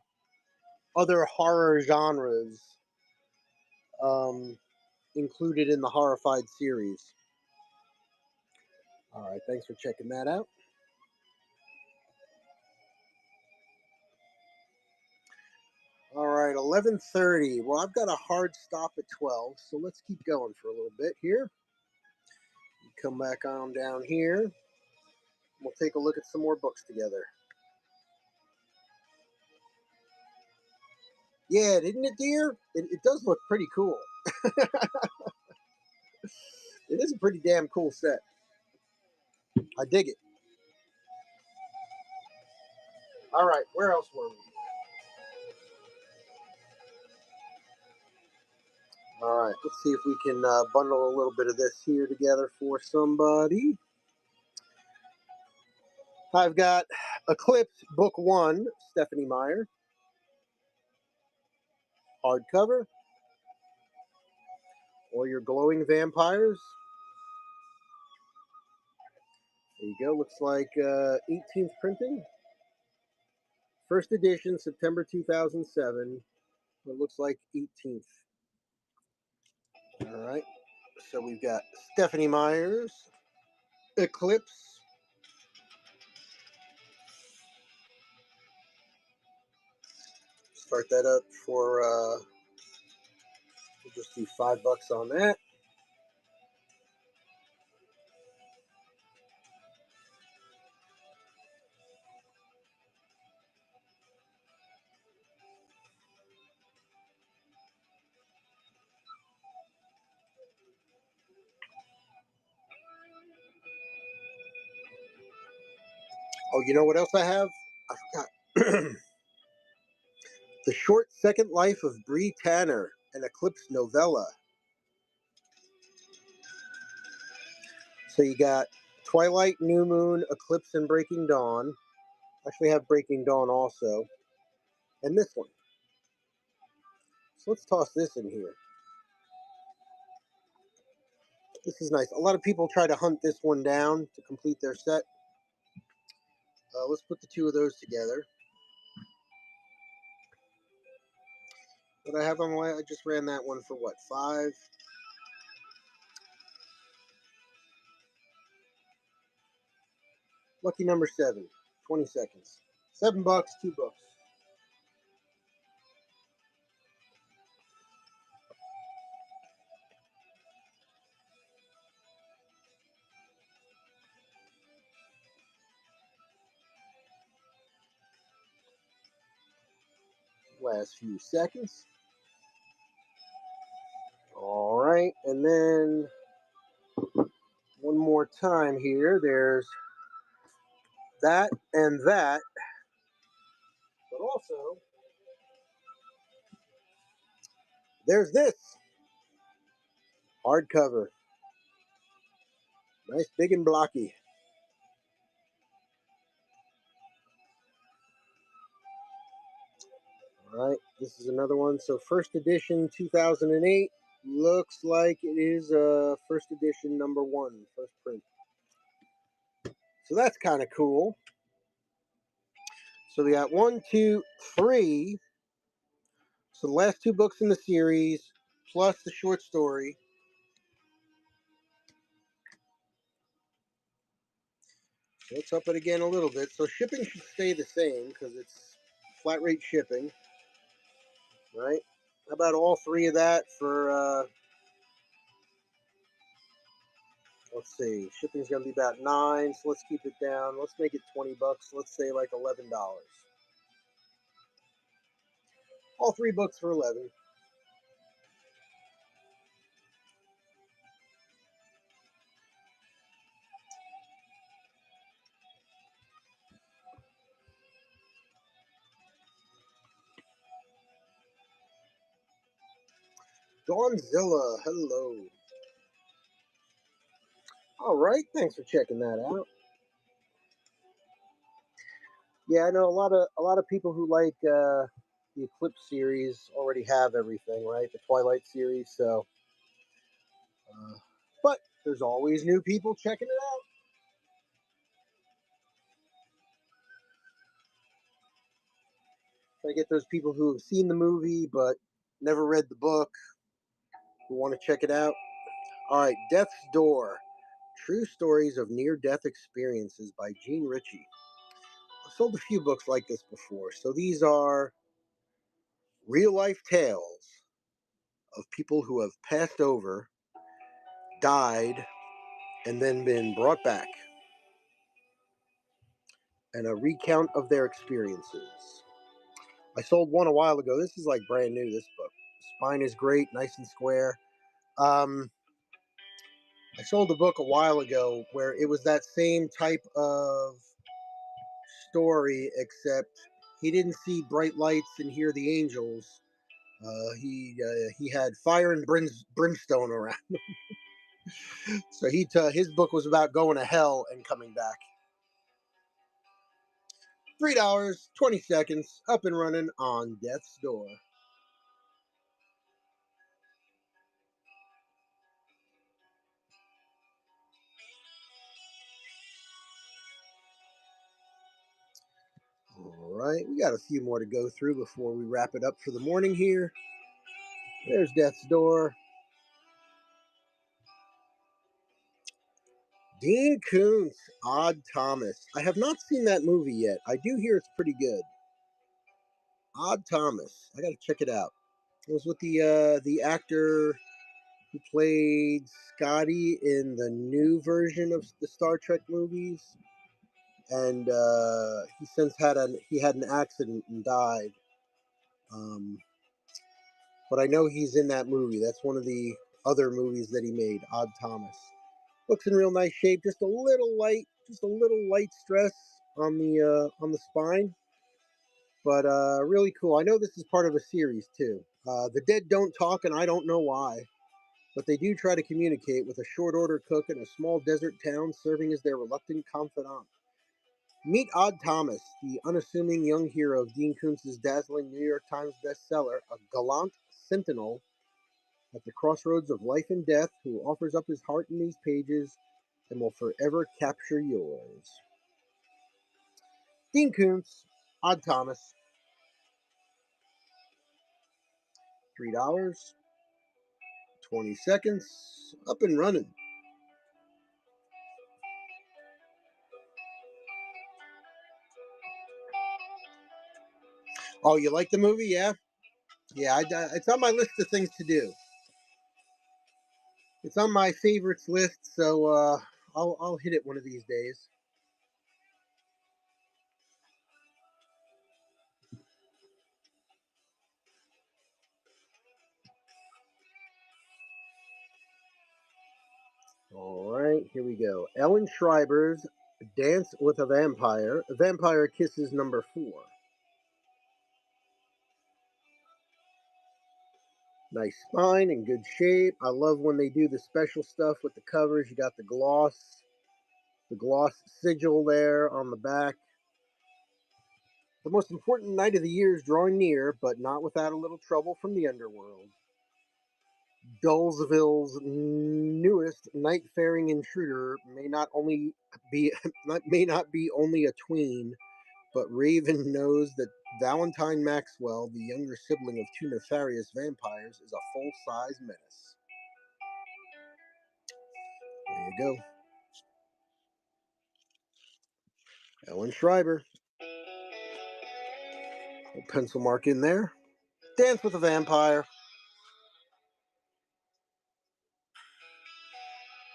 horror genres um, included in the Horrified series. All right, thanks for checking that out. All right, 11:30. Well, I've got a hard stop at 12, so let's keep going for a little bit here. Come back on down here. We'll take a look at some more books together. Yeah, didn't it, dear? It does look pretty cool. It is a pretty damn cool set. I dig it. All right, where else were we? All right, let's see if we can bundle a little bit of this here together for somebody. I've got Eclipse Book 1, Stephanie Meyer, hardcover, or your glowing vampires. There you go. Looks like 18th printing. First edition, September 2007. It looks like 18th. All right. So we've got Stephanie Myers, Eclipse. Start that up for, we'll just do $5 on that. Oh, you know what else I have? I forgot. The Short Second Life of Bree Tanner, an Eclipse novella. So you got Twilight, New Moon, Eclipse, and Breaking Dawn. Actually, have Breaking Dawn also, and this one. So let's toss this in here. This is nice. A lot of people try to hunt this one down to complete their set. Let's put the two of those together. What I have on my, I just ran that one for what, 5? Lucky number 7. 20 seconds. $7, 2 books. Last few seconds. All right, and then one more time here. There's that and that, but also there's this hardcover. Nice, big and blocky. All right, this is another one. So first edition, 2008. Looks like it is first edition number 1, first print. So that's kind of cool. So we got 1, 2, 3. So the last 2 books in the series, plus the short story. Let's up it again a little bit. So shipping should stay the same because it's flat rate shipping, right? How about all 3 of that for, let's see, shipping's going to be about 9, so let's keep it down. Let's make it $20. Let's say like $11. All 3 books for 11. Dawnzilla, hello. All right, thanks for checking that out. Yeah, I know a lot of people who like the Eclipse series already have everything, right? The Twilight series, so but there's always new people checking it out. So I get those people who have seen the movie but never read the book who want to check it out. All right, Death's Door: True Stories of Near-Death Experiences by Gene Ritchie. I've sold a few books like this before. So these are real life tales of people who have passed over, died, and then been brought back, and a recount of their experiences. I sold one a while ago. This is like brand new, this book. The spine is great, nice and square. Um, I sold a book a while ago where it was that same type of story, except he didn't see bright lights and hear the angels. He had fire and brimstone around. So his book was about going to hell and coming back. $3, 20 seconds, up and running on Death's Door. All right, we got a few more to go through before we wrap it up for the morning here. There's Death's Door. Dean Koontz, Odd Thomas. I have not seen that movie yet. I do hear it's pretty good. Odd Thomas. I got to check it out. It was with the actor who played Scotty in the new version of the Star Trek movies, and he since had an accident and died. Um, but I know he's in that movie. That's one of the other movies that he made. Odd Thomas. Looks in real nice shape. Just a little light stress on the spine, but really cool. I know this is part of a series too. The dead don't talk, and I don't know why, but they do try to communicate with a short order cook in a small desert town, serving as their reluctant confidant. Meet Odd Thomas, the unassuming young hero of Dean Koontz's dazzling New York Times bestseller, a gallant sentinel at the crossroads of life and death who offers up his heart in these pages and will forever capture yours. Dean Koontz, Odd Thomas, $3, 20 seconds, up and running. Oh, you like the movie? Yeah, yeah. It's on my list of things to do. It's on my favorites list, so I'll hit it one of these days. All right, here we go. Ellen Schreiber's Dance with a Vampire. Vampire Kisses #4. Nice spine in good shape. I love when they do the special stuff with the covers. You got the gloss sigil there on the back. The most important night of the year is drawing near, but not without a little trouble from the underworld. Dullsville's newest night-faring intruder be may not be only a tween, but Raven knows that Valentine Maxwell, the younger sibling of two nefarious vampires, is a full-size menace. There you go. Ellen Schreiber. Pencil mark in there. Dance with a Vampire.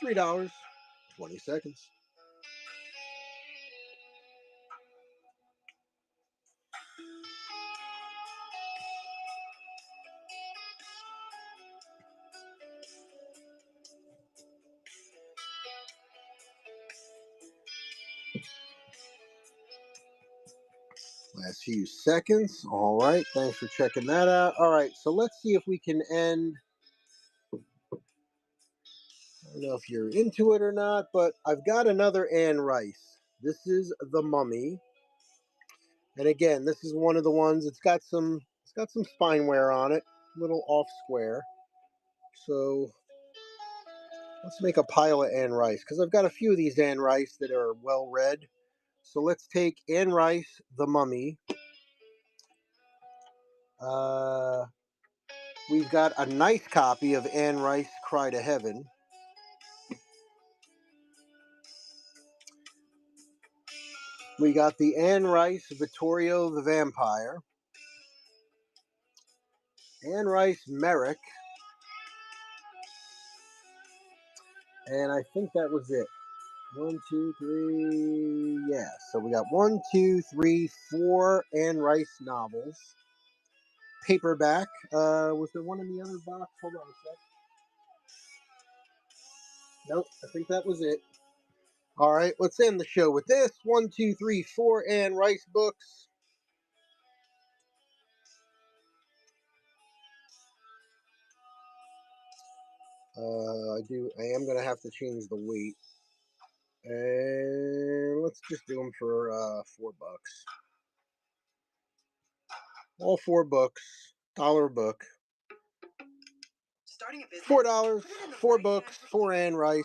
$3. 20 seconds. Last few seconds. All right. Thanks for checking that out. All right. So let's see if we can end. I don't know if you're into it or not, but I've got another Anne Rice. This is The Mummy. And again, this is one of the ones. It's got some spine wear on it, a little off square. So let's make a pile of Anne Rice because I've got a few of these Anne Rice that are well read. So let's take Anne Rice, The Mummy. Uh, we've got a nice copy of Anne Rice, Cry to Heaven. We got the Anne Rice, Vittorio the Vampire. Anne Rice, Merrick. And I think that was it. 1, 2, 3. Yeah. So we got 1, 2, 3, 4 Anne Rice novels. Paperback. Was there one in the other box? Hold on a sec. Nope. I think that was it. All right. Let's end the show with this. 1, 2, 3, 4 Anne Rice books. I am gonna have to change the weight. And let's just do them for $4. All 4 books, $1 a book. $4, 4 books, 4 Anne Rice.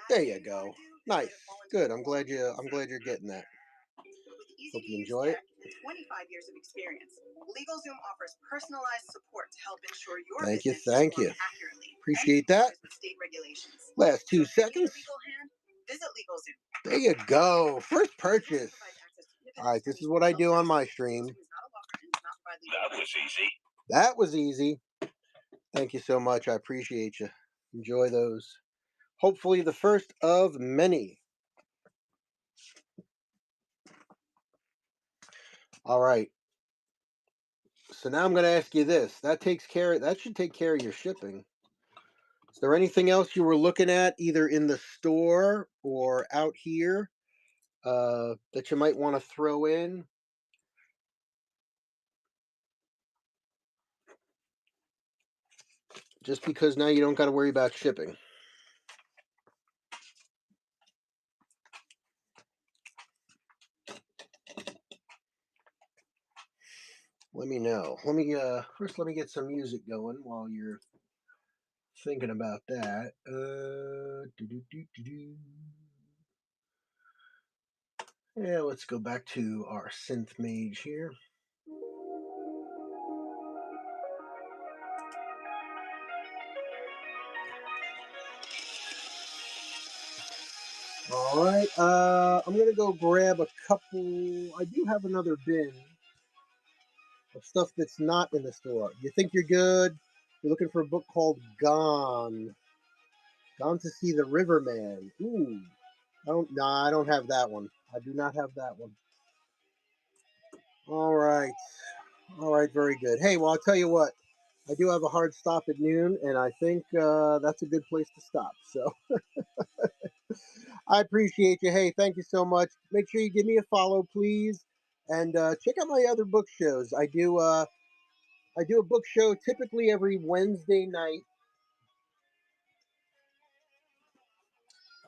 There you go. Nice. Good. I'm glad you're getting that. Hope you enjoy it. 25 years of experience. LegalZoom offers personalized support to help ensure your business performs accurately. Appreciate that. State regulations. Last 2 seconds. Visit LegalZoom. There you go. First purchase. All right, this is what I do on my stream. That was easy. That was easy. Thank you so much. I appreciate you. Enjoy those. Hopefully the first of many. All right. So now I'm going to ask you this. That should take care of your shipping. Is there anything else you were looking at either in the store or out here that you might want to throw in? Just because now you don't got to worry about shipping. Let me know. Let me get some music going while you're thinking about that. Yeah, let's go back to our synth mage here. All right, I'm gonna go grab a couple. I do have another bin of stuff that's not in the store. You think you're good. You're looking for a book called Gone. Gone to See the Riverman. Ooh. I don't have that one. I do not have that one. All right. All right, very good. Hey, well, I'll tell you what. I do have a hard stop at noon, and I think that's a good place to stop. So I appreciate you. Hey, thank you so much. Make sure you give me a follow, please, and check out my other book shows. I do a book show typically every Wednesday night.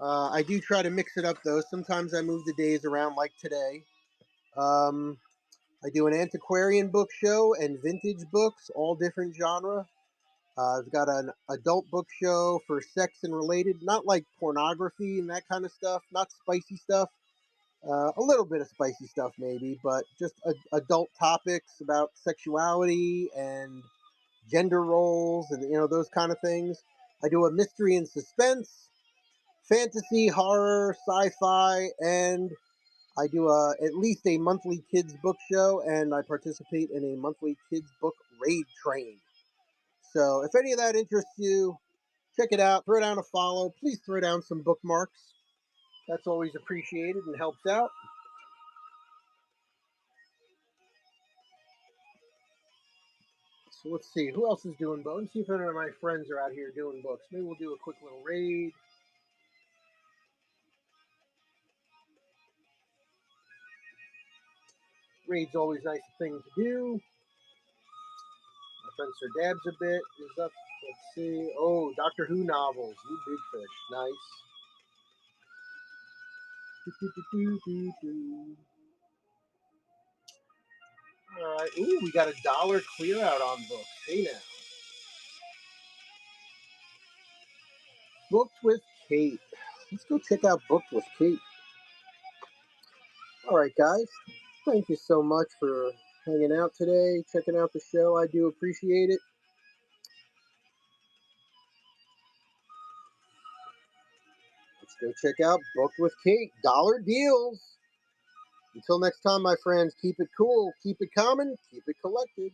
I do try to mix it up though. Sometimes I move the days around, like today. Um, I do an antiquarian book show and vintage books, all different genre. I've got an adult book show for sex and related, not like pornography and that kind of stuff, not spicy stuff. A little bit of spicy stuff, maybe, but just adult topics about sexuality and gender roles and those kind of things. I do a mystery and suspense, fantasy, horror, sci-fi, and I do at least a monthly kids book show, and I participate in a monthly kids book raid train. So if any of that interests you, check it out. Throw down a follow. Please throw down some bookmarks. That's always appreciated and helps out. So let's see who else is doing books. Let's see if any of my friends are out here doing books. Maybe we'll do a quick little raid. Raid's always a nice thing to do. My friend Sir Dabs a bit is up. Let's see. Oh, Doctor Who novels. You big fish. Nice. All right. Ooh, we got $1 clear out on books. Hey now. Booked with Kate. Let's go check out Booked with Kate. All right, guys. Thank you so much for hanging out today, checking out the show. I do appreciate it. Let's go check out Booked with Kate. Dollar deals. Until next time, my friends, keep it cool, keep it common, keep it collected.